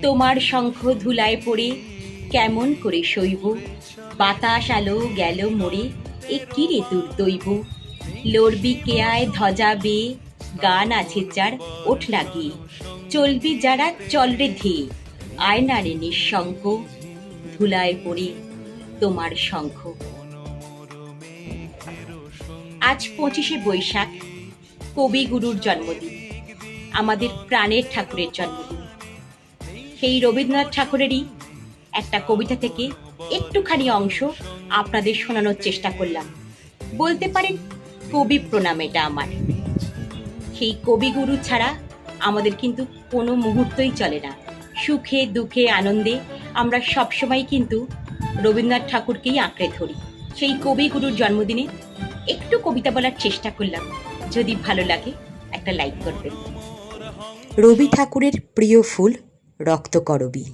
তোমার শঙ্খ ধুলায় পড়ে কেমন করে সইব, বাতাস আলো গেল মোড়ে, এ কি রে তোর দইব। লড়বি কেয়ায় ধ্বজা বেয়ে, গান আছে যার ওঠ লাগিয়ে, চলবি যারা চল রে ধেয়ে, আয় না রে নিঃশঙ্ক, ধুলায় পড়ে তোমার শঙ্খ। আজ 25শে বৈশাখ, কবিগুরুর জন্মদিন, আমাদের প্রাণের ঠাকুরের জন্মদিন। সেই রবীন্দ্রনাথ ঠাকুরেরই একটা কবিতা থেকে একটুখানি অংশ আপনাদের শোনানোর চেষ্টা করলাম। বলতে পারেন কবি প্রণাম এটা আমার। সেই কবিগুরু ছাড়া আমাদের কিন্তু কোনো মুহূর্তই চলে না। সুখে দুঃখে আনন্দে আমরা সবসময় কিন্তু রবীন্দ্রনাথ ঠাকুরকেই আঁকড়ে ধরি। সেই কবিগুরুর জন্মদিনে একটু কবিতা বলার চেষ্টা করলাম। যদি ভালো লাগে একটা লাইক করবেন। রবি ঠাকুরের প্রিয় ফুল রক্তকরবী।